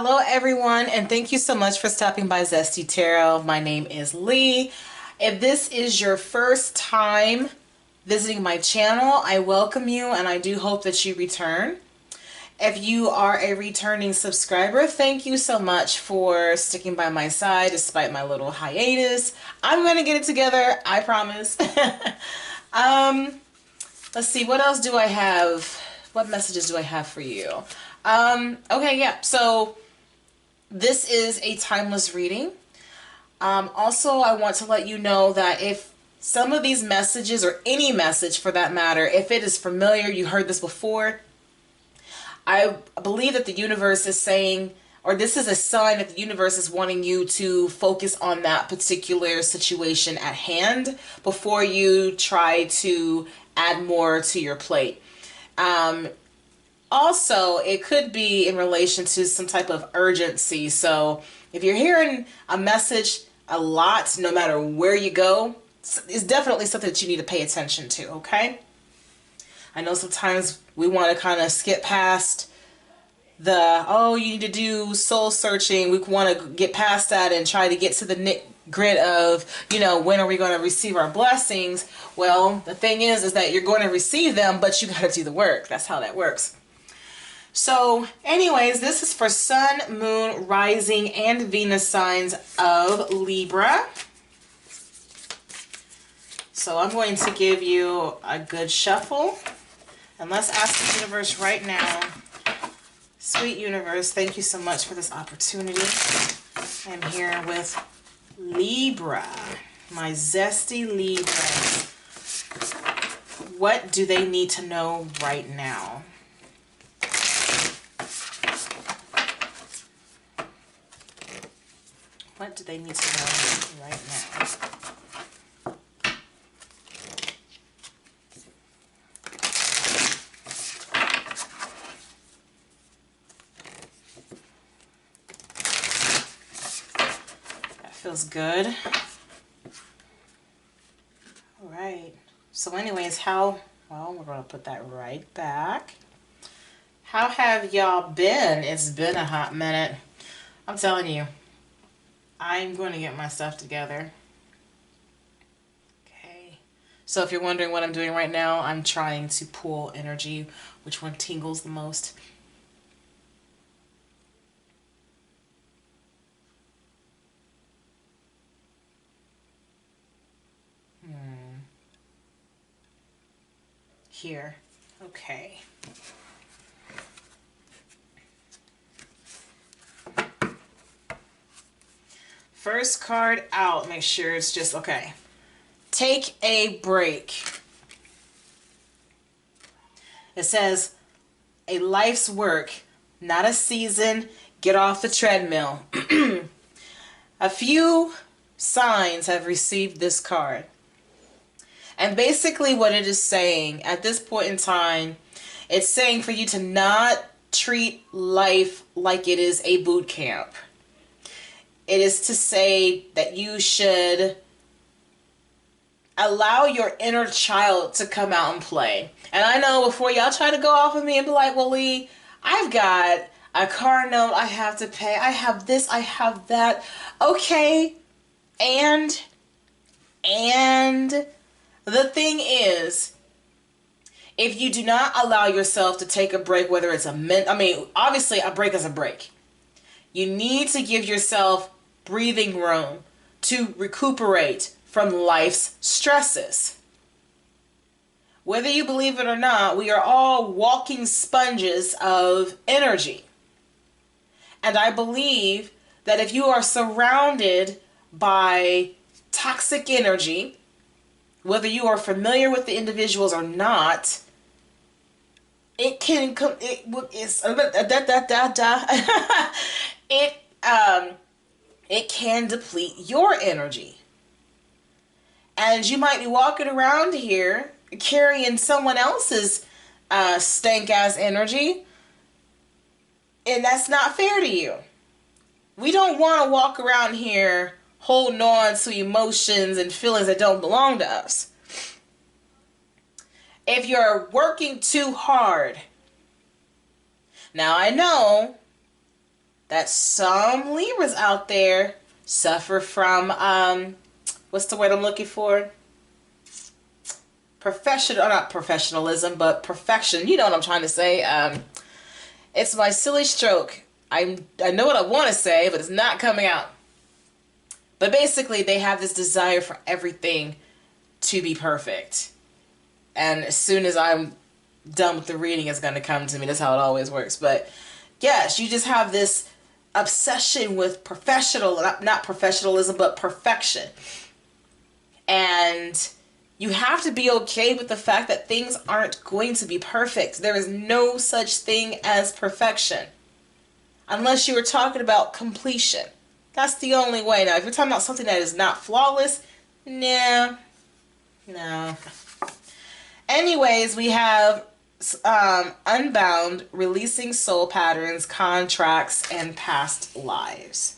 Hello everyone, and thank you so much for stopping by Zesty Tarot. My name is Lee. If this is your first time visiting my channel, I welcome you and I do hope that you return. If you are a returning subscriber, thank you so much for sticking by my side despite my little hiatus. I'm going to get it together, I promise. Let's see, what else do I have? What messages do I have for you? Okay, yeah, so this is a timeless reading. Also, I want to let you know that if some of these messages, or any message for that matter, if it is familiar, you heard this before, I believe that the universe is saying, or this is a sign that the universe is wanting you to focus on that particular situation at hand before you try to add more to your plate. Also, it could be in relation to some type of urgency. So if you're hearing a message a lot, no matter where you go, it's definitely something that you need to pay attention to, okay? I know sometimes we want to kind of skip past the, oh, you need to do soul searching. We want to get past that and try to get to the nitty-gritty of, when are we going to receive our blessings? Well, the thing is that you're going to receive them, but you got to do the work. That's how that works. So anyways, this is for Sun, Moon, Rising, and Venus signs of Libra. So I'm going to give you a good shuffle. And let's ask the universe right now. Sweet universe, thank you so much for this opportunity. I'm here with Libra, my zesty Libra. What do they need to know right now? What do they need to know right now? That feels good. All right. So anyways, well, we're going to put that right back. How have y'all been? It's been a hot minute. I'm telling you. I'm going to get my stuff together. Okay. So if you're wondering what I'm doing right now, I'm trying to pull energy. Which one tingles the most? Here. Okay. First card out, make sure it's just, okay. Take a break. It says, a life's work, not a season. Get off the treadmill. A few signs have received this card. And basically what it is saying, at this point in time, it's saying for you to not treat life like it is a boot camp. It is to say that you should allow your inner child to come out and play. And I know before y'all try to go off of me and be like, well, Lee, I've got a car note I have to pay. I have this, I have that. Okay. And the thing is, if you do not allow yourself to take a break, whether it's obviously a break is a break. You need to give yourself breathing room to recuperate from life's stresses. Whether you believe it or not, we are all walking sponges of energy. And I believe that if you are surrounded by toxic energy, whether you are familiar with the individuals or not, it can come, it can deplete your energy. And you might be walking around here carrying someone else's stank ass energy, and that's not fair to you. We don't want to walk around here holding on to emotions and feelings that don't belong to us. If you're working too hard, now I know that some Libras out there suffer from, what's the word I'm looking for? Not professionalism, but perfection. You know what I'm trying to say. It's my silly stroke. I know what I want to say, but it's not coming out. But basically, they have this desire for everything to be perfect. And as soon as I'm done with the reading, it's going to come to me. That's how it always works. But yes, you just have this obsession with not professionalism, but perfection. And you have to be okay with the fact that things aren't going to be perfect. There is no such thing as perfection. Unless you were talking about completion. That's the only way. Now, if you're talking about something that is not flawless, no. Anyways, we have unbound, releasing soul patterns, contracts, and past lives.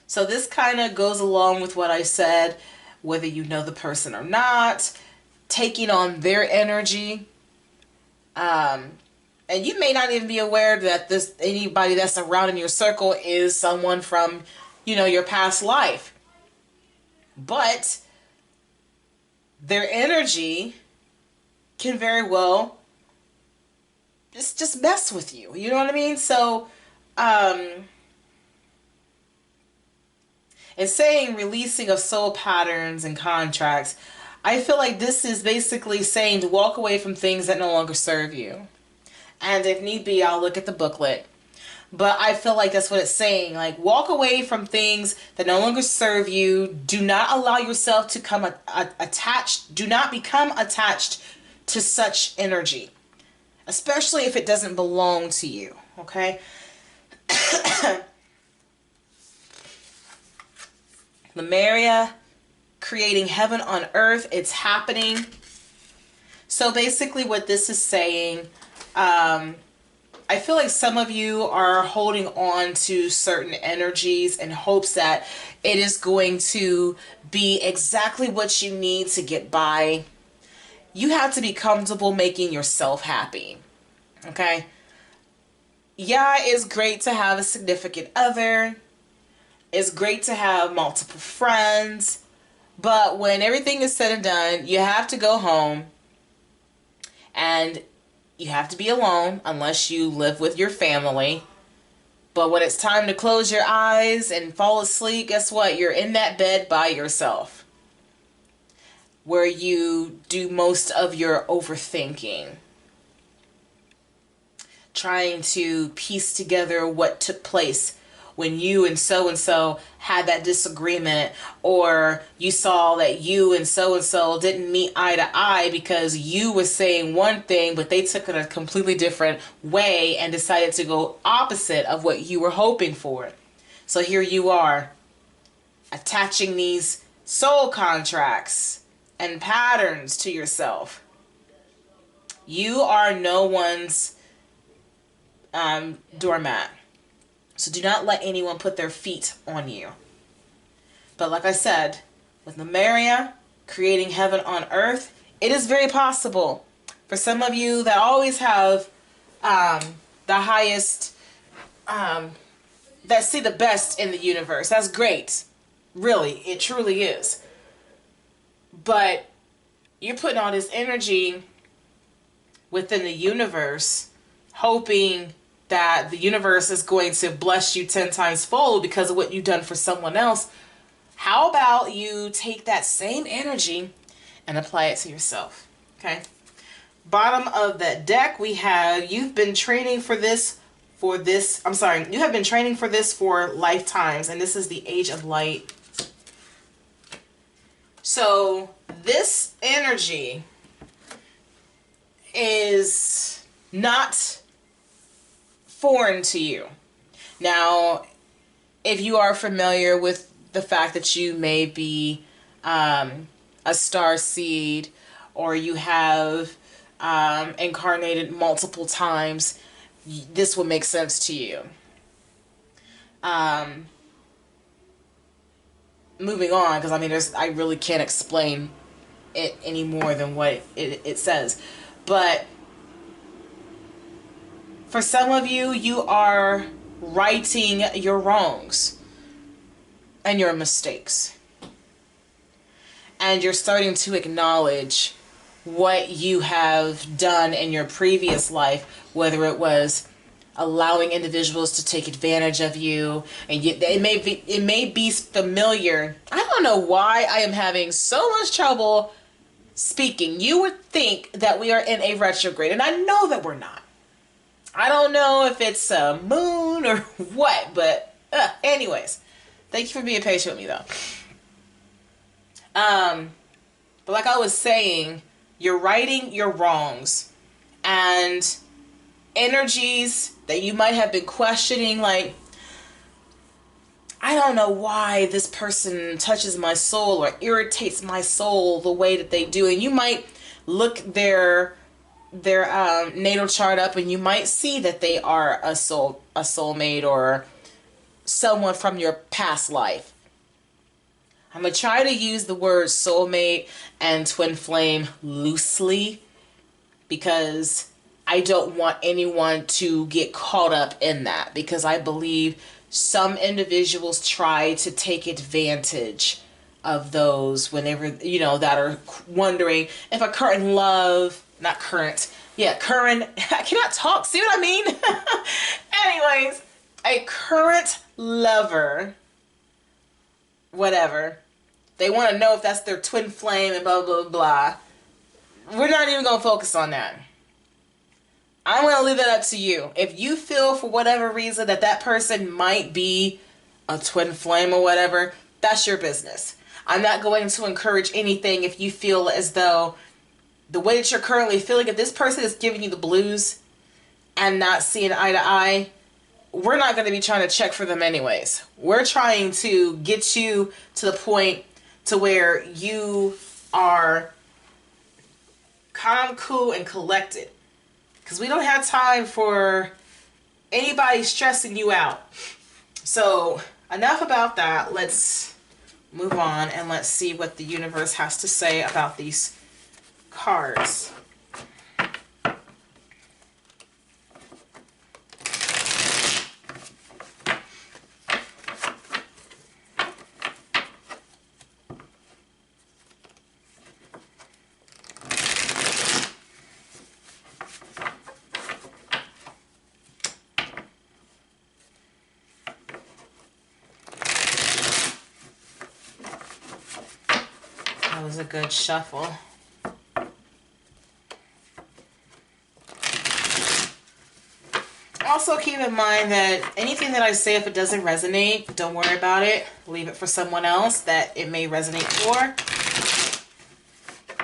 So this kind of goes along with what I said, whether you know the person or not, taking on their energy. And you may not even be aware that anybody that's around in your circle is someone from, your past life. But their energy can very well just mess with you. You know what I mean? So, in saying releasing of soul patterns and contracts, I feel like this is basically saying to walk away from things that no longer serve you. And if need be, I'll look at the booklet. But I feel like that's what it's saying. Like, walk away from things that no longer serve you. Do not allow yourself to become attached. Do not become attached to such energy. Especially if it doesn't belong to you. Okay? Lemuria, creating heaven on earth. It's happening. So basically what this is saying, I feel like some of you are holding on to certain energies in hopes that it is going to be exactly what you need to get by. You have to be comfortable making yourself happy. Okay? Yeah, it's great to have a significant other. It's great to have multiple friends. But when everything is said and done, you have to go home and you have to be alone unless you live with your family. But when it's time to close your eyes and fall asleep, guess what? You're in that bed by yourself, where you do most of your overthinking, trying to piece together what took place when you and so had that disagreement, or you saw that you and so didn't meet eye to eye because you were saying one thing but they took it a completely different way and decided to go opposite of what you were hoping for. So here you are, attaching these soul contracts and patterns to yourself. You are no one's doormat. So do not let anyone put their feet on you. But like I said, with Lemuria creating heaven on earth, it is very possible for some of you that always have the highest, that see the best in the universe. That's great. Really, it truly is. But you're putting all this energy within the universe, hoping that the universe is going to bless you 10 times fold because of what you've done for someone else. How about you take that same energy and apply it to yourself? Okay. Bottom of that deck, we have, you've been training for this, you have been training for this for lifetimes, and this is the Age of Light. So this energy is not foreign to you. Now, if you are familiar with the fact that you may be a star seed, or you have incarnated multiple times, this will make sense to you. Moving on, because I mean, I really can't explain it any more than what it says. But For some of you, you are righting your wrongs and your mistakes. And you're starting to acknowledge what you have done in your previous life, whether it was allowing individuals to take advantage of you, and it may be familiar. I don't know why I am having so much trouble speaking. You would think that we are in a retrograde, and I know that we're not. I don't know if it's a moon or what, but anyways, thank you for being patient with me though. But like I was saying, you're righting your wrongs, and energies that you might have been questioning, like, I don't know why this person touches my soul or irritates my soul the way that they do. And you might look their natal chart up, and you might see that they are a soulmate or someone from your past life. I'm going to try to use the words soulmate and twin flame loosely, because I don't want anyone to get caught up in that, because I believe some individuals try to take advantage of those whenever, that are wondering if a current love, current, I cannot talk, see what I mean? Anyways, a current lover, whatever, they want to know if that's their twin flame and blah, blah, blah. We're not even going to focus on that. I'm going to leave that up to you. If you feel for whatever reason that person might be a twin flame or whatever, that's your business. I'm not going to encourage anything if you feel as though the way that you're currently feeling, if this person is giving you the blues and not seeing eye to eye, we're not going to be trying to check for them anyways. We're trying to get you to the point to where you are calm, cool, and collected. Because we don't have time for anybody stressing you out. So enough about that. Let's move on and let's see what the universe has to say about these cards. That was a good shuffle. Also keep in mind that anything that I say, if it doesn't resonate, don't worry about it. Leave it for someone else that it may resonate for.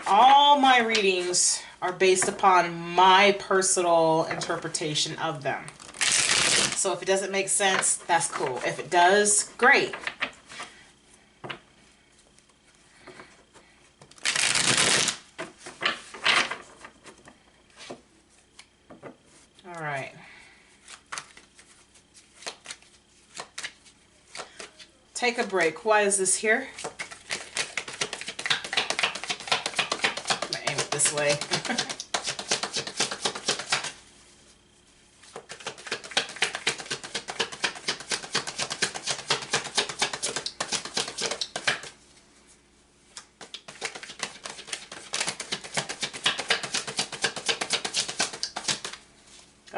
All my readings are based upon my personal interpretation of them. So if it doesn't make sense, that's cool. If it does, great. All right. Take a break. Why is this here? I'm gonna aim it this way.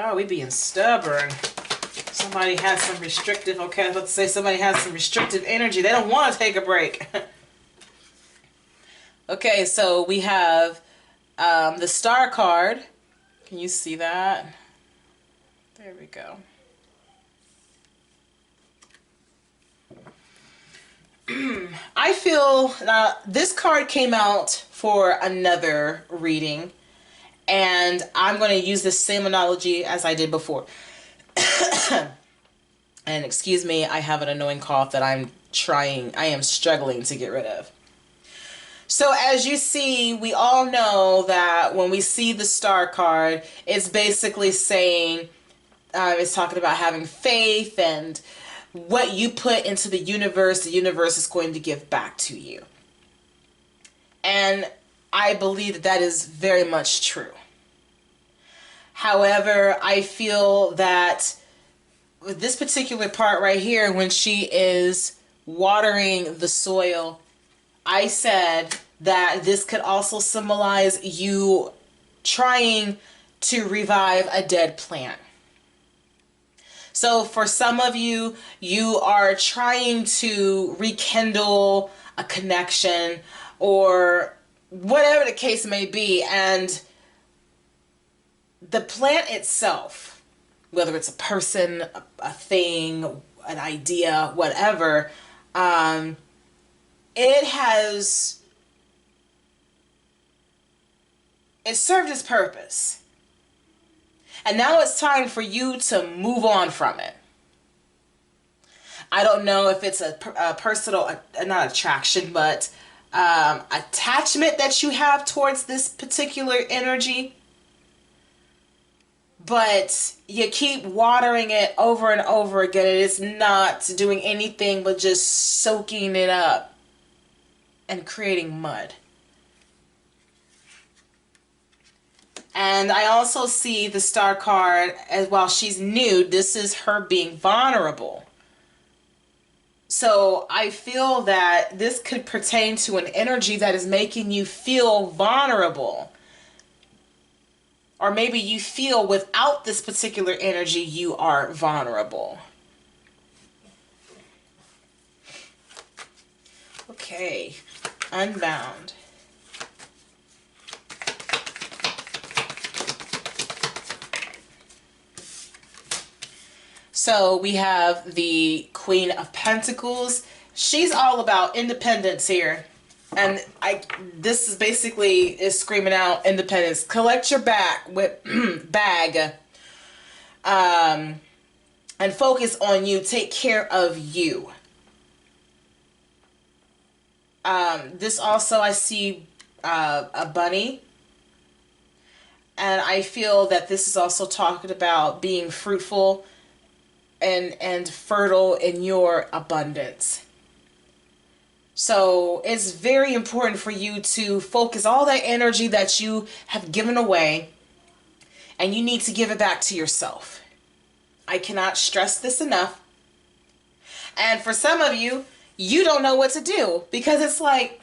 Oh, we being stubborn. Somebody has some restrictive, okay, I was about to say somebody has some restrictive energy. They don't want to take a break. Okay, so we have the Star card. Can you see that? There we go. I feel this card came out for another reading, and I'm going to use the same analogy as I did before. And excuse me, I have an annoying cough that I am struggling to get rid of. So as you see, we all know that when we see the Star card, it's basically saying, it's talking about having faith, and what you put into the universe is going to give back to you. And I believe that that is very much true. However, I feel that with this particular part right here, when she is watering the soil, I said that this could also symbolize you trying to revive a dead plant. So for some of you, you are trying to rekindle a connection or whatever the case may be. And the plant itself, whether it's a person, a thing, an idea, whatever, it served its purpose. And now it's time for you to move on from it. I don't know if it's a personal, not attraction, but attachment that you have towards this particular energy. But you keep watering it over and over again. And it's not doing anything but just soaking it up and creating mud. And I also see the Star card as while she's nude, this is her being vulnerable. So I feel that this could pertain to an energy that is making you feel vulnerable. Or maybe you feel without this particular energy, you are vulnerable. Okay, Unbound. So we have the Queen of Pentacles. She's all about independence here. And this is basically screaming out independence. Collect your bag, and focus on you. Take care of you. This also, I see a bunny. And I feel that this is also talking about being fruitful and fertile in your abundance. So it's very important for you to focus all that energy that you have given away, and you need to give it back to yourself. I cannot stress this enough. And for some of you, you don't know what to do, because it's like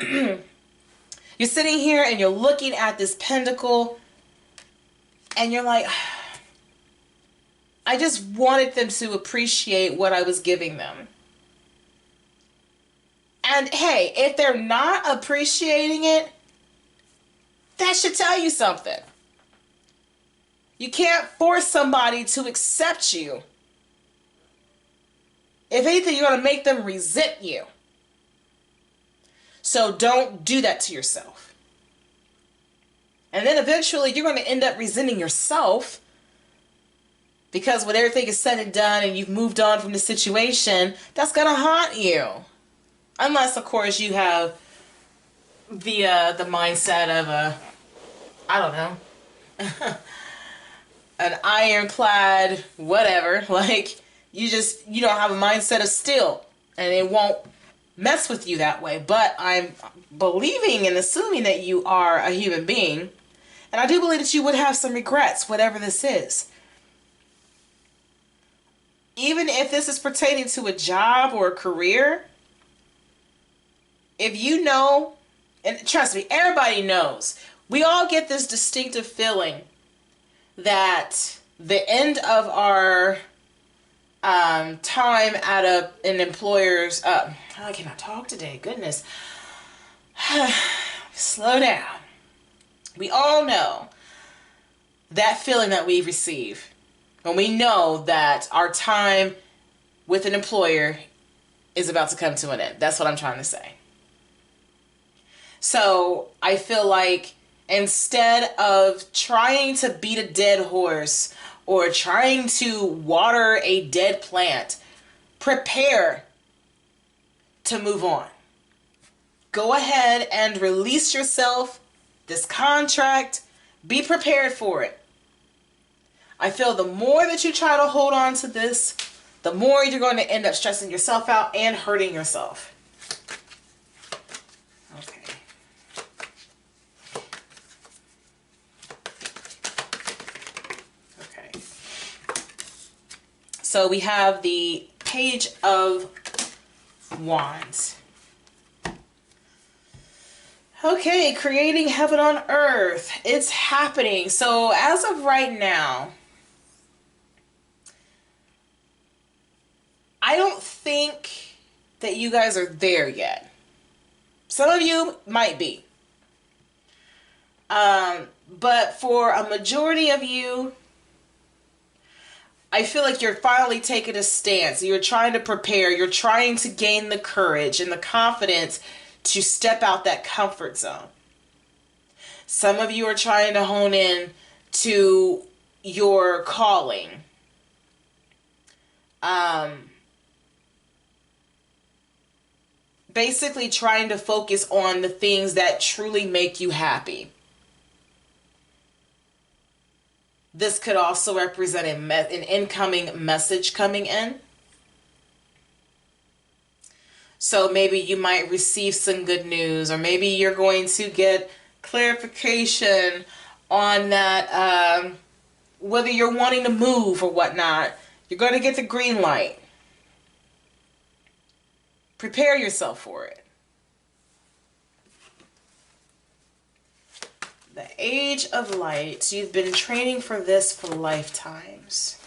you're sitting here and you're looking at this pentacle and you're like, I just wanted them to appreciate what I was giving them. And hey, if they're not appreciating it, that should tell you something. You can't force somebody to accept you. If anything, you're going to make them resent you. So don't do that to yourself. And then eventually you're going to end up resenting yourself, because when everything is said and done and you've moved on from the situation, that's going to haunt you. Unless, of course, you have the mindset of I don't know, an ironclad whatever. Like, you don't have a mindset of steel, and it won't mess with you that way. But I'm believing and assuming that you are a human being, and I do believe that you would have some regrets, whatever this is. Even if this is pertaining to a job or a career, if you know, and trust me, everybody knows, we all get this distinctive feeling that the end of our time at an employer's, I cannot talk today, goodness. Slow down. We all know that feeling that we receive when we know that our time with an employer is about to come to an end. That's what I'm trying to say. So I feel like instead of trying to beat a dead horse or trying to water a dead plant, prepare to move on. Go ahead and release yourself, this contract, be prepared for it. I feel the more that you try to hold on to this, the more you're going to end up stressing yourself out and hurting yourself. Okay. So we have the Page of Wands. Okay, creating heaven on earth. It's happening. So as of right now, I don't think that you guys are there yet. Some of you might be. But for a majority of you, I feel like you're finally taking a stance. You're trying to prepare. You're trying to gain the courage and the confidence to step out that comfort zone. Some of you are trying to hone in to your calling. Basically trying to focus on the things that truly make you happy. This could also represent an incoming message coming in. So maybe you might receive some good news, or maybe you're going to get clarification on that, whether you're wanting to move or whatnot. You're going to get the green light. Prepare yourself for it. The Age of Light. You've been training for this for lifetimes.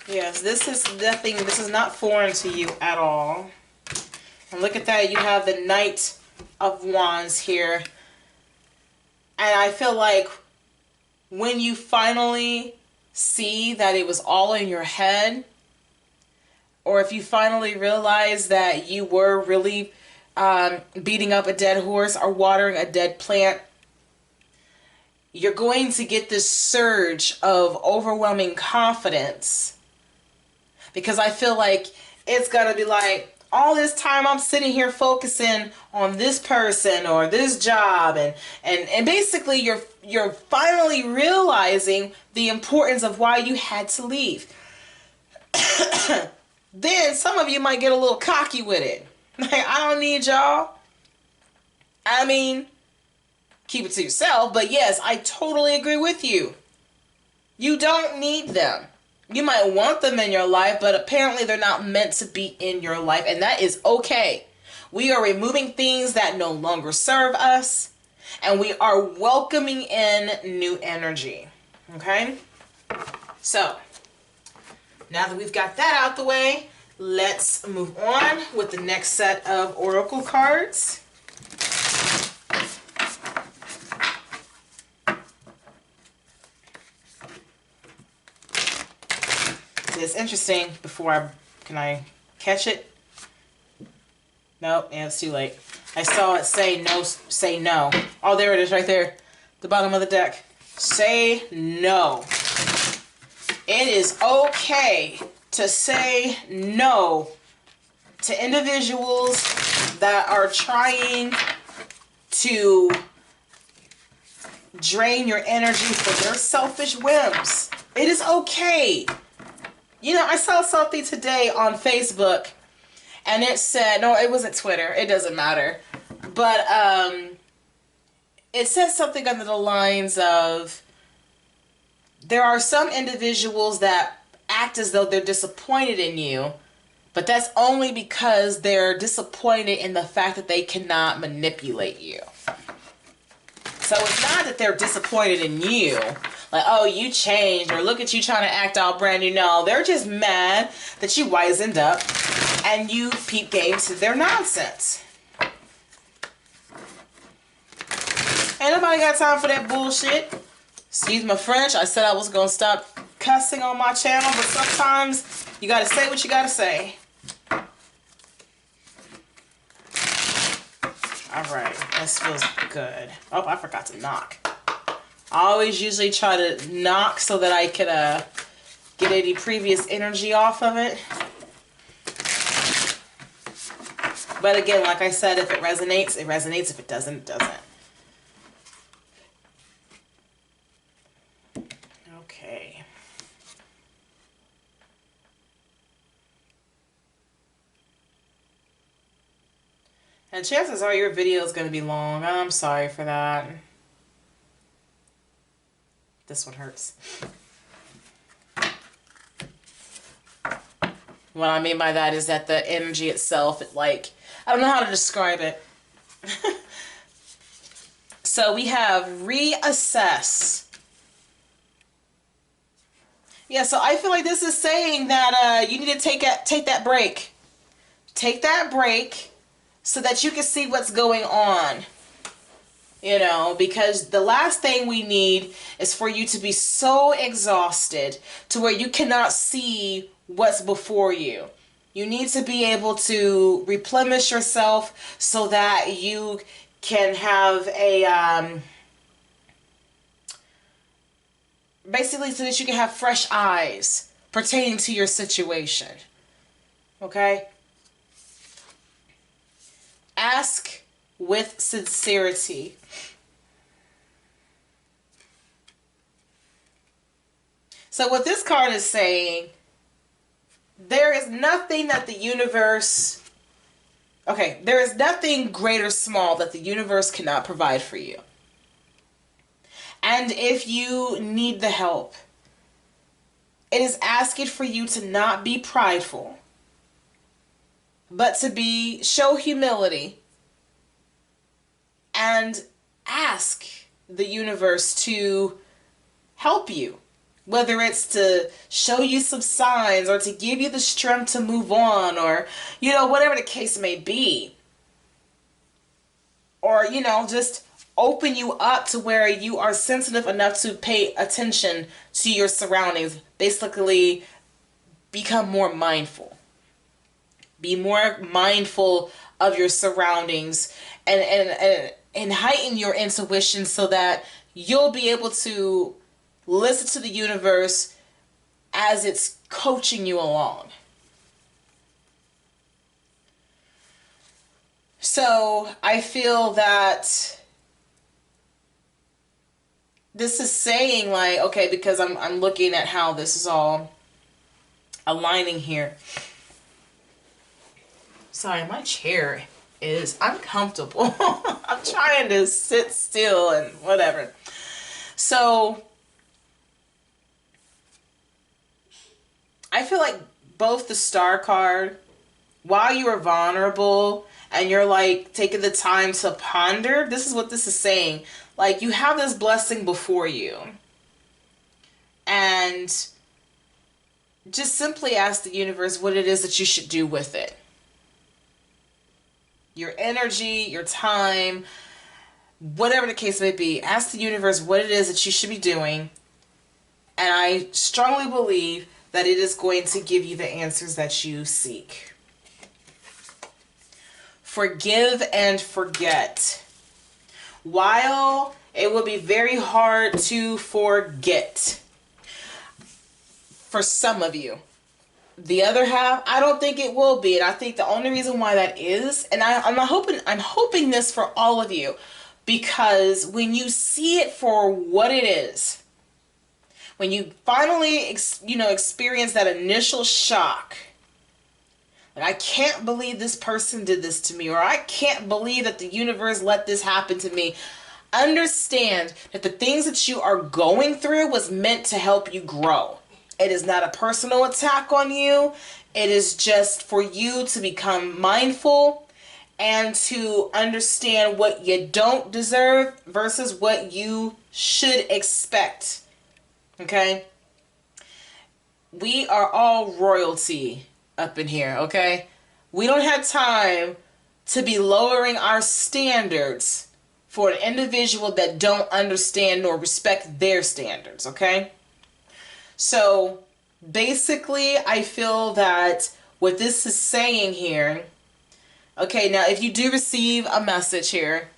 Yes, this is nothing. This is not foreign to you at all. And look at that. You have the Knight of Wands here. And I feel like when you finally see that it was all in your head, or if you finally realize that you were really beating up a dead horse or watering a dead plant, you're going to get this surge of overwhelming confidence. Because I feel like it's going to be like, all this time I'm sitting here focusing on this person or this job, and basically you're finally realizing the importance of why you had to leave. Then some of you might get a little cocky with it. Like, I don't need y'all. I mean, keep it to yourself, but yes, I totally agree with you. You don't need them. You might want them in your life, but apparently they're not meant to be in your life, and that is okay. We are removing things that no longer serve us, and we are welcoming in new energy. Okay? So, now that we've got that out the way, let's move on with the next set of oracle cards. It's interesting. Can I catch it? Nope, yeah, it's too late. I saw it say no, say no. Oh, there it is right there. The bottom of the deck. Say no. It is okay to say no to individuals that are trying to drain your energy for their selfish whims. It is okay. You know, I saw something today on Facebook, and it said, no, it wasn't Twitter. It doesn't matter. But it said something under the lines of, there are some individuals that act as though they're disappointed in you, but that's only because they're disappointed in the fact that they cannot manipulate you. So it's not that they're disappointed in you, like, oh, you changed, or look at you trying to act all brand new. No, they're just mad that you wisened up and you peep game to their nonsense. Ain't nobody got time for that bullshit. Excuse my French. I said I was going to stop cussing on my channel, but sometimes you got to say what you got to say. Alright, this feels good. Oh, I forgot to knock. I always usually try to knock so that I could get any previous energy off of it. But again, like I said, if it resonates, it resonates. If it doesn't, it doesn't. Okay. And chances are your video is going to be long. I'm sorry for that. This one hurts. What I mean by that is that the energy itself, I don't know how to describe it. So we have reassess. Yeah, so I feel like this is saying that you need to take that break. Take that break so that you can see what's going on. You know, because the last thing we need is for you to be so exhausted to where you cannot see what's before you. You need to be able to replenish yourself so that you can have a basically so that you can have fresh eyes pertaining to your situation. Okay? Ask with sincerity. So what this card is saying, there is nothing that the universe, there is nothing great or small that the universe cannot provide for you. And if you need the help, it is asking for you to not be prideful, but to show humility and ask the universe to help you. Whether it's to show you some signs or to give you the strength to move on, or, you know, whatever the case may be. Or, you know, just open you up to where you are sensitive enough to pay attention to your surroundings. Basically, become more mindful. Be more mindful of your surroundings and heighten your intuition so that you'll be able to listen to the universe as it's coaching you along. So I feel that this is saying okay, because I'm looking at how this is all aligning here. Sorry, my chair is uncomfortable. I'm trying to sit still and whatever. So I feel like both the Star card, while you are vulnerable and you're taking the time to ponder, this is what this is saying. You have this blessing before you. And just simply ask the universe what it is that you should do with it. Your energy, your time, whatever the case may be. Ask the universe what it is that you should be doing. And I strongly believe that it is going to give you the answers that you seek. Forgive and forget. While it will be very hard to forget for some of you, the other half, I don't think it will be. And I think the only reason why that is, and I'm hoping this for all of you, because when you see it for what it is, when you finally, experience that initial shock, I can't believe this person did this to me, or I can't believe that the universe let this happen to me. Understand that the things that you are going through was meant to help you grow. It is not a personal attack on you. It is just for you to become mindful and to understand what you don't deserve versus what you should expect. Okay? We are all royalty up in here, okay? We don't have time to be lowering our standards for an individual that don't understand nor respect their standards, okay? So basically, I feel that what this is saying here, okay, now if you do receive a message here,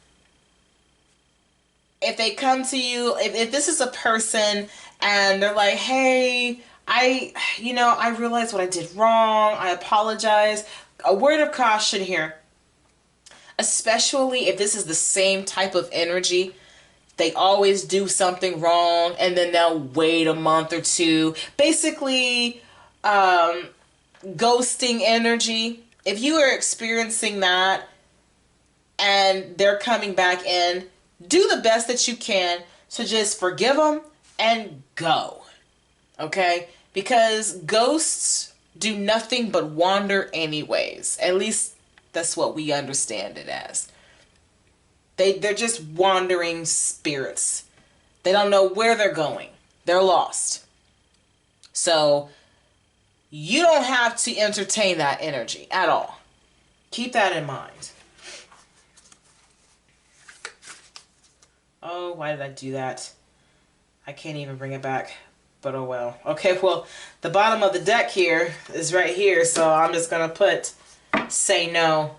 if they come to you, if this is a person and they're like, hey, I realized what I did wrong, I apologize. A word of caution here, especially if this is the same type of energy. They always do something wrong and then they'll wait a month or two. Basically, ghosting energy. If you are experiencing that and they're coming back in, do the best that you can to just forgive them and go. Okay? Because ghosts do nothing but wander anyways. At least that's what we understand it as. They're just wandering spirits. They don't know where they're going. They're lost. So you don't have to entertain that energy at all. Keep that in mind. Oh, why did I do that? I can't even bring it back, but oh well. Okay, well, the bottom of the deck here is right here, so I'm just going to put say no.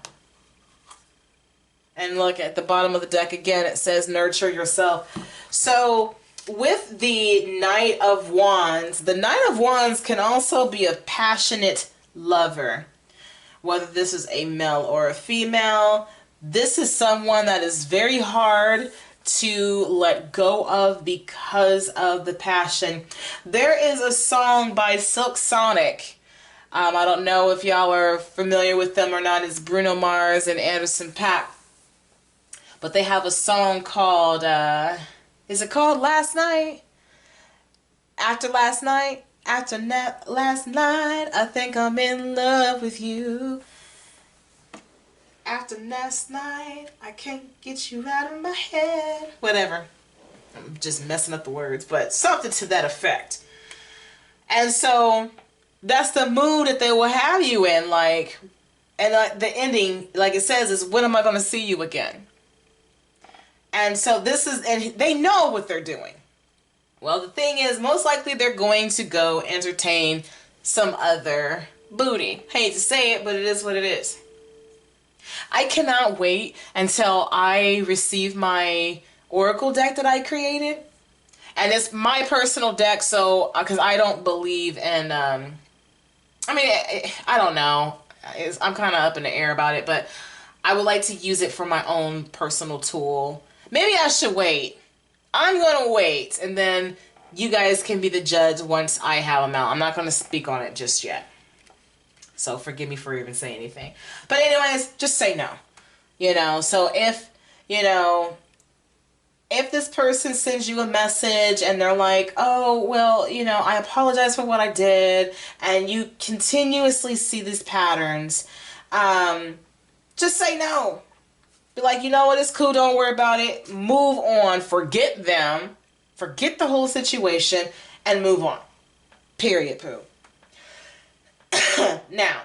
And look at the bottom of the deck again, it says nurture yourself. So with the Knight of Wands, the Knight of Wands can also be a passionate lover. Whether this is a male or a female, this is someone that is very hard to let go of because of the passion. There is a song by Silk Sonic. I don't know if y'all are familiar with them or not. It's Bruno Mars and Anderson .Paak. But they have a song called, is it called Last Night? After last night? After last night, I think I'm in love with you. After last night, I can't get you out of my head. Whatever. I'm just messing up the words, but something to that effect. And so that's the mood that they will have you in, like, and the ending, like it says, is when am I going to see you again? And so this is, and they know what they're doing. Well, the thing is, most likely they're going to go entertain some other booty. Hate to say it, but it is what it is. I cannot wait until I receive my oracle deck that I created. And it's my personal deck, so, because I don't believe in, I mean, I don't know. I'm kind of up in the air about it, but I would like to use it for my own personal tool. Maybe I should wait. I'm going to wait, and then you guys can be the judge once I have them out. I'm not going to speak on it just yet. So forgive me for even saying anything. But anyways, just say no. You know, so if, you know, if this person sends you a message and they're like, oh, well, you know, I apologize for what I did, and you continuously see these patterns, just say no. Be like, you know what, it's cool, don't worry about it. Move on, forget them, forget the whole situation, and move on. Period, poo. Now,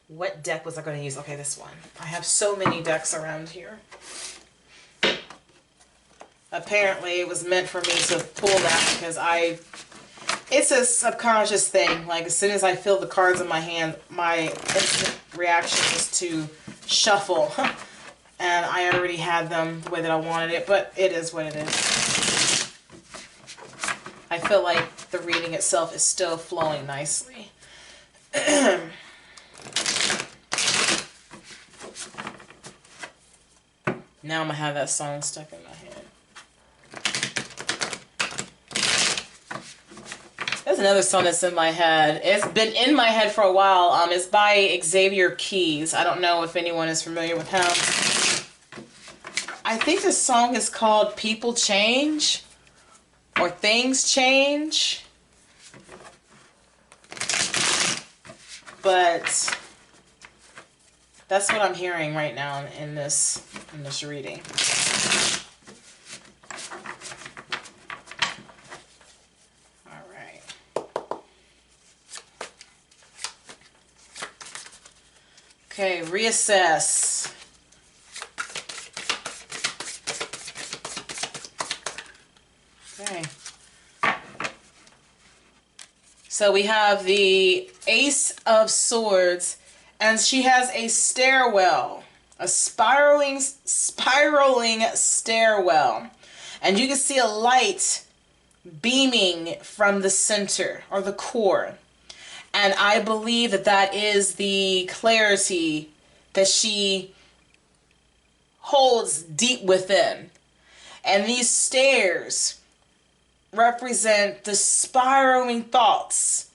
what deck was I going to use? Okay, this one. I have so many decks around here. Apparently, it was meant for me to pull that because it's a subconscious thing. Like, as soon as I feel the cards in my hand, my instant reaction is to shuffle. And I already had them the way that I wanted it, but it is what it is. I feel like the reading itself is still flowing nicely. Now I'm going to have that song stuck in my head. There's another song that's in my head. It's been in my head for a while. It's by Xavier Keys. I don't know if anyone is familiar with him. I think the song is called People Change or Things Change. But that's what I'm hearing right now in this reading. All right. Okay, reassess. Okay. So we have the Ace of Swords, and she has a stairwell, a spiraling stairwell. And you can see a light beaming from the center or the core. And I believe that that is the clarity that she holds deep within. And these stairs represent the spiraling thoughts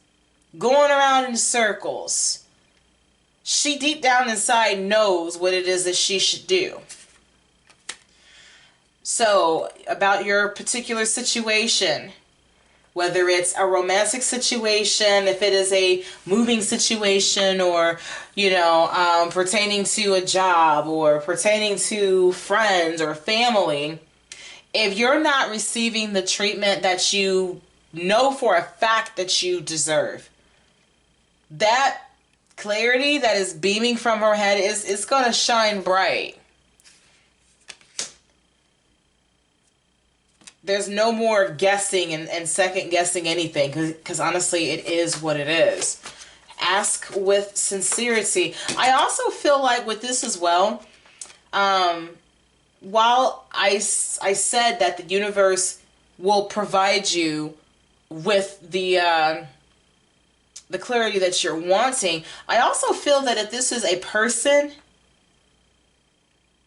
going around in circles. She deep down inside knows what it is that she should do. So, about your particular situation, whether it's a romantic situation, if it is a moving situation, or, pertaining to a job or pertaining to friends or family, if you're not receiving the treatment that you know for a fact that you deserve, that clarity that is beaming from her head is going to shine bright. There's no more guessing and second guessing anything, because honestly, it is what it is. Ask with sincerity. I also feel like with this as well, while I said that the universe will provide you with the clarity that you're wanting, I also feel that if this is a person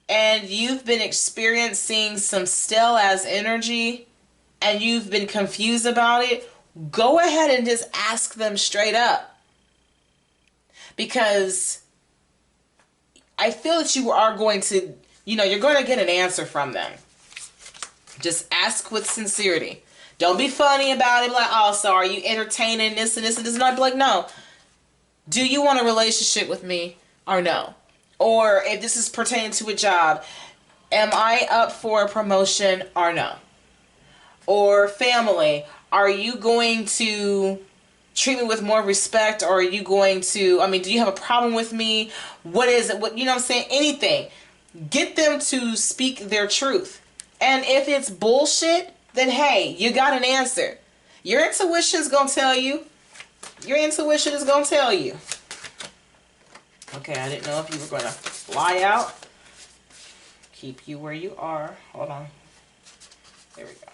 and you've been experiencing some stale ass energy and you've been confused about it, go ahead and just ask them straight up. Because I feel that you are going to, you're going to get an answer from them. Just ask with sincerity. Don't be funny about it, like, oh, so are you entertaining this and this and this? And I'd be like, no. Do you want a relationship with me or no? Or if this is pertaining to a job, am I up for a promotion or no? Or family, are you going to treat me with more respect, or are you going to, do you have a problem with me? What is it? What, what I'm saying? Anything. Get them to speak their truth. And if it's bullshit, then hey, you got an answer. Your intuition's going to tell you. Your intuition is going to tell you. Okay, I didn't know if you were going to fly out. Keep you where you are. Hold on. There we go.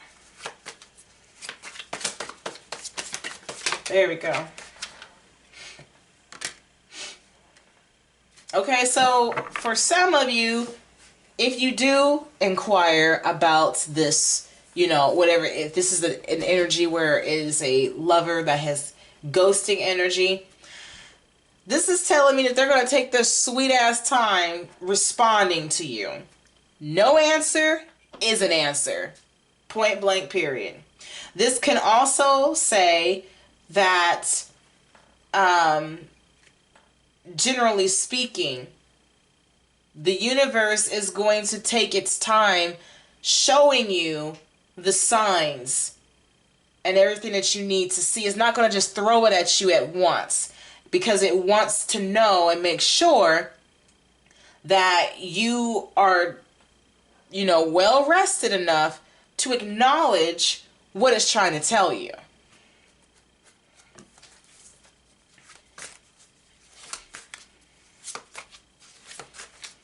There we go. Okay, so for some of you, if you do inquire about this, whatever, if this is an energy where it is a lover that has ghosting energy, this is telling me that they're going to take their sweet ass time responding to you. No answer is an answer. Point blank, period. This can also say that, generally speaking, the universe is going to take its time showing you the signs and everything that you need to see. It's not going to just throw it at you at once, because it wants to know and make sure that you are, well rested enough to acknowledge what it's trying to tell you.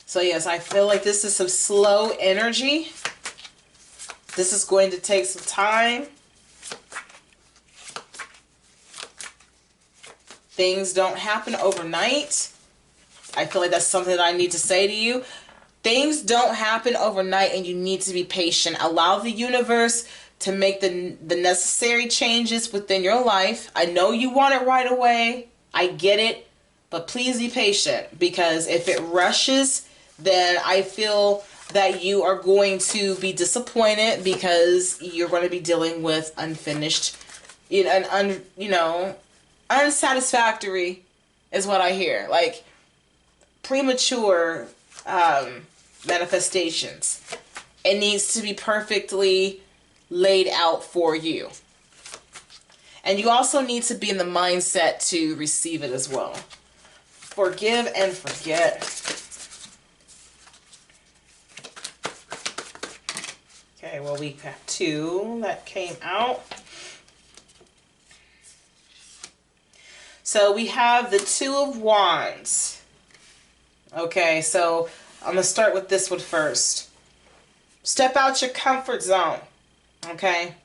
So yes, I feel like this is some slow energy. This is going to take some time. Things don't happen overnight. I feel like that's something that I need to say to you. Things don't happen overnight, and you need to be patient. Allow the universe to make the necessary changes within your life. I know you want it right away. I get it. But please be patient, because if it rushes, then I feel that you are going to be disappointed, because you're going to be dealing with unfinished, unsatisfactory is what I hear. Like premature manifestations. It needs to be perfectly laid out for you. And you also need to be in the mindset to receive it as well. Forgive and forget. Okay, well, we have two that came out. So we have the Two of Wands. Okay, so I'm going to start with this one first. Step out your comfort zone. Okay?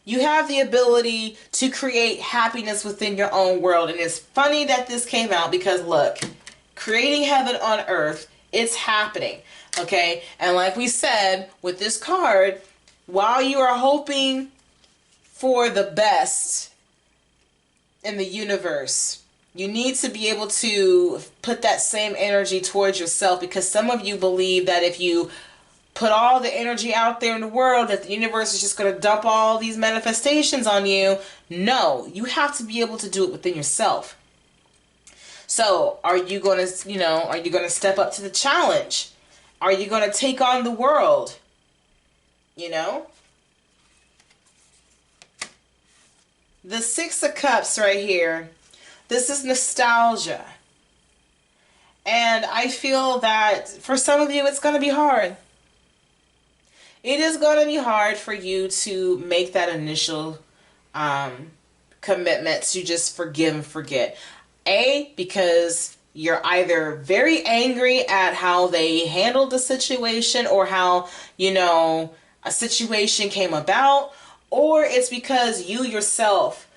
You have the ability to create happiness within your own world. And it's funny that this came out, because look, creating heaven on earth, it's happening. Okay? And like we said with this card, while you are hoping for the best in the universe, you need to be able to put that same energy towards yourself, because some of you believe that if you put all the energy out there in the world that the universe is just going to dump all these manifestations on you. No, you have to be able to do it within yourself. So are you going to, are you going to step up to the challenge? Are you going to take on the world? The Six of Cups right here, this is nostalgia. And I feel that for some of you, it's going to be hard. It is going to be hard for you to make that initial commitment to just forgive and forget. Because you're either very angry at how they handled the situation, or how, a situation came about, or it's because you yourself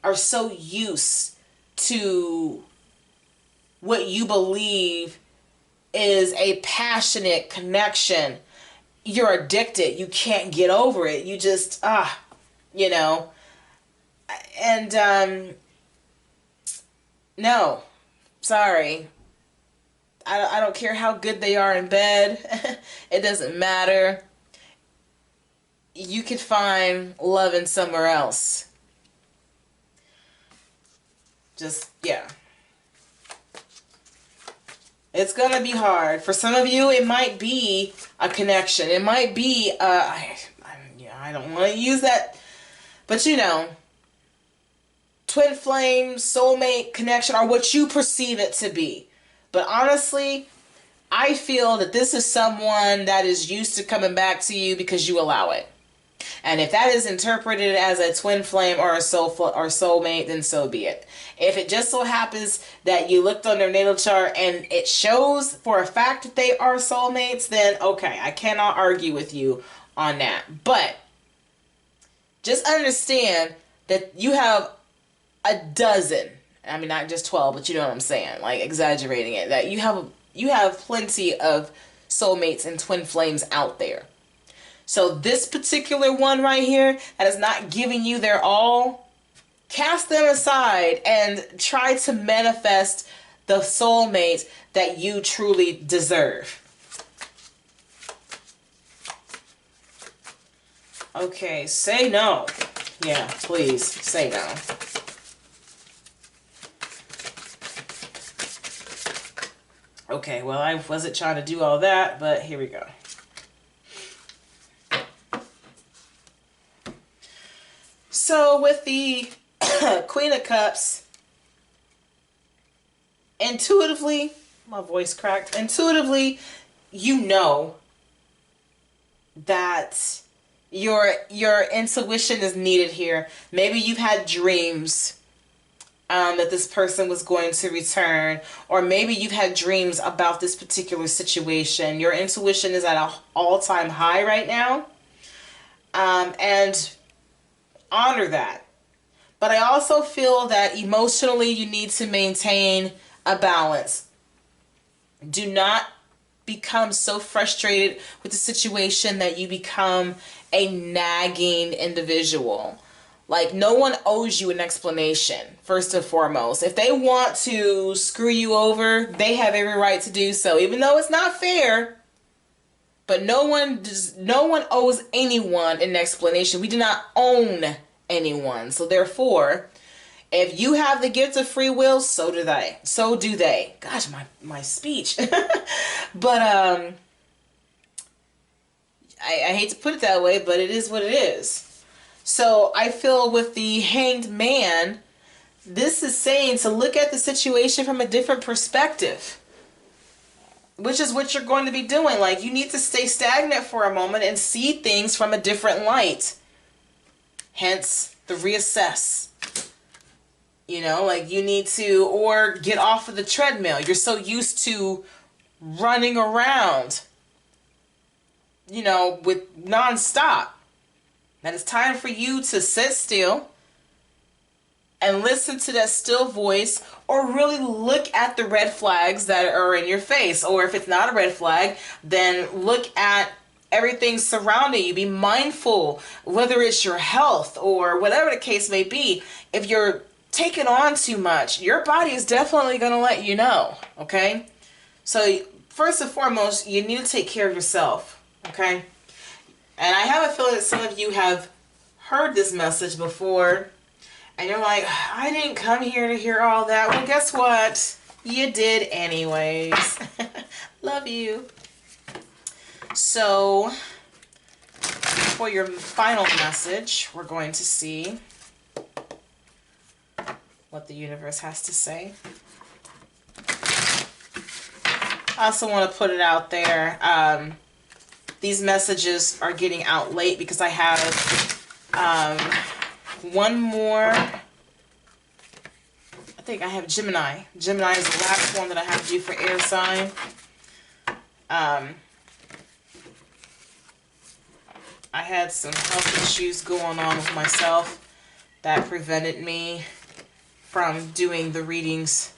are so used to what you believe is a passionate connection. You're addicted. You can't get over it. You just, and, no, sorry. I don't care how good they are in bed. It doesn't matter. You could find love in somewhere else. Just, yeah. It's going to be hard. For some of you, it might be a connection. It might be, I don't want to use that, but twin flame, soulmate connection, or what you perceive it to be. But honestly, I feel that this is someone that is used to coming back to you because you allow it. And if that is interpreted as a twin flame or a soulmate, then so be it. If it just so happens that you looked on their natal chart and it shows for a fact that they are soulmates, then okay, I cannot argue with you on that. But just understand that you have a dozen, I mean not just 12, but you know what I'm saying, like exaggerating it, that you have plenty of soulmates and twin flames out there. So this particular one right here that is not giving you their all, cast them aside and try to manifest the soulmate that you truly deserve. Okay, say no. Yeah, please, say no. Okay, well, I wasn't trying to do all that, but here we go. So with the Queen of Cups, intuitively, my voice cracked, intuitively, you know that your intuition is needed here. Maybe you've had dreams that this person was going to return, or maybe you've had dreams about this particular situation. Your intuition is at an all-time high right now, and honor that. But I also feel that emotionally you need to maintain a balance. Do not become so frustrated with the situation that you become a nagging individual. Like, no one owes you an explanation, first and foremost. If they want to screw you over, they have every right to do so, even though it's not fair. But no one owes anyone an explanation. We do not own anyone. So therefore, if you have the gift of free will, so do they. So do they. Gosh, my speech. But I hate to put it that way, but it is what it is. So I feel with the Hanged Man, this is saying to look at the situation from a different perspective, which is what you're going to be doing. Like, you need to stay stagnant for a moment and see things from a different light. Hence the reassess. Like, you need to, or get off of the treadmill. You're so used to running around, with nonstop, that it's time for you to sit still and listen to that still voice, or really look at the red flags that are in your face. Or if it's not a red flag, then look at everything surrounding you. Be mindful, whether it's your health or whatever the case may be. If you're taking on too much, your body is definitely going to let you know, okay? So first and foremost, you need to take care of yourself, Okay? And I have a feeling that some of you have heard this message before, and you're like, I didn't come here to hear all that. Well, guess what? You did anyways. Love you. So, for your final message, we're going to see what the universe has to say. I also want to put it out there. These messages are getting out late because I have one more. I think I have Gemini. Gemini is the last one that I have to do for air sign. I had some health issues going on with myself that prevented me from doing the readings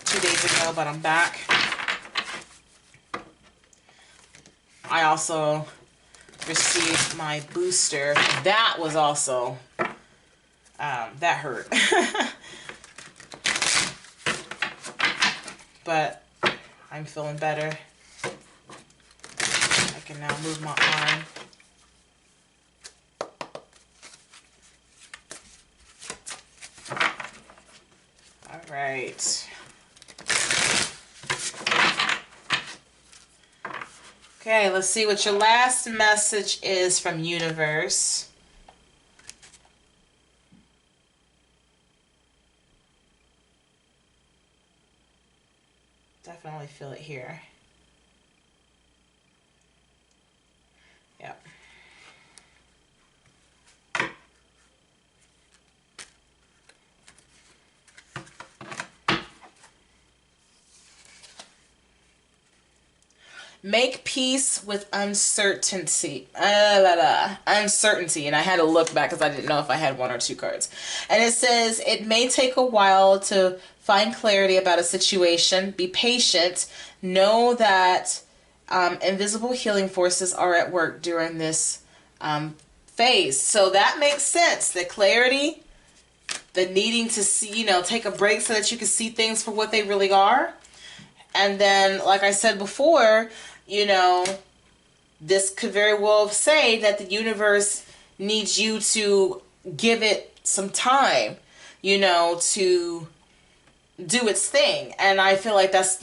2 days ago, but I'm back. I also received my booster. That was also, that hurt. But I'm feeling better. I can now move my arm. All right. Okay, let's see what your last message is from universe. Definitely feel it here. Yep. Make peace with uncertainty. Uncertainty. And I had to look back because I didn't know if I had 1 or 2 cards. And it says, it may take a while to find clarity about a situation. Be patient. Know that invisible healing forces are at work during this phase. So that makes sense. The clarity, the needing to see, take a break so that you can see things for what they really are. And then, like I said before, this could very well say that the universe needs you to give it some time, to do its thing. And I feel like that's,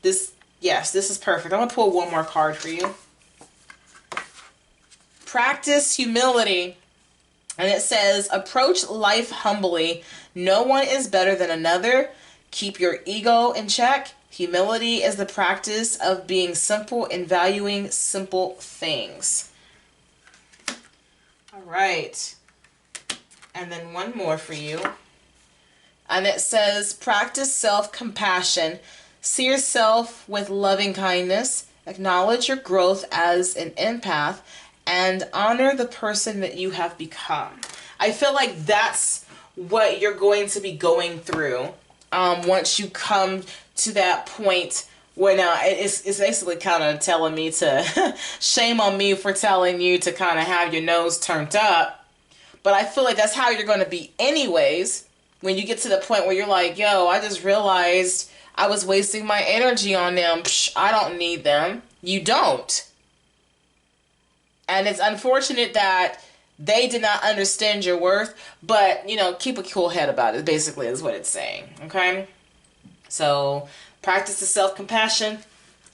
this is perfect. I'm going to pull one more card for you. Practice humility. And it says, approach life humbly. No one is better than another. Keep your ego in check. Humility is the practice of being simple and valuing simple things. All right. And then one more for you. And it says, practice self-compassion. See yourself with loving kindness. Acknowledge your growth as an empath. And honor the person that you have become. I feel like that's what you're going to be going through once you come to that point where now it's basically kind of telling me to shame on me for telling you to kind of have your nose turned up. But I feel like that's how you're going to be anyways when you get to the point where you're like, yo, I just realized I was wasting my energy on them. Psh, I don't need them. You don't. And it's unfortunate that they did not understand your worth, but, keep a cool head about it, basically, is what it's saying, okay? So, practice the self-compassion.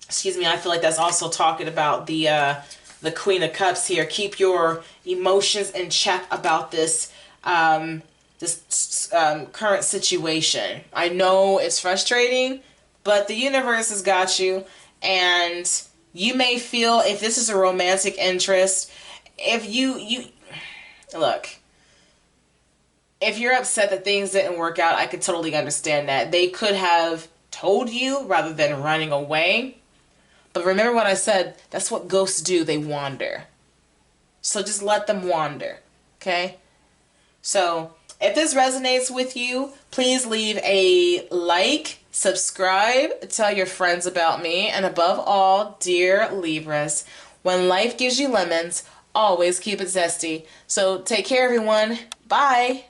Excuse me, I feel like that's also talking about the Queen of Cups here. Keep your emotions in check about this, current situation. I know it's frustrating, but the universe has got you, and you may feel, if this is a romantic interest, if look, if you're upset that things didn't work out, I could totally understand that. They could have told you rather than running away. But remember what I said, that's what ghosts do, they wander. So just let them wander, okay? So if this resonates with you, please leave a like, subscribe, tell your friends about me, and above all, dear Libras, when life gives you lemons, always keep it zesty. So take care, everyone. Bye.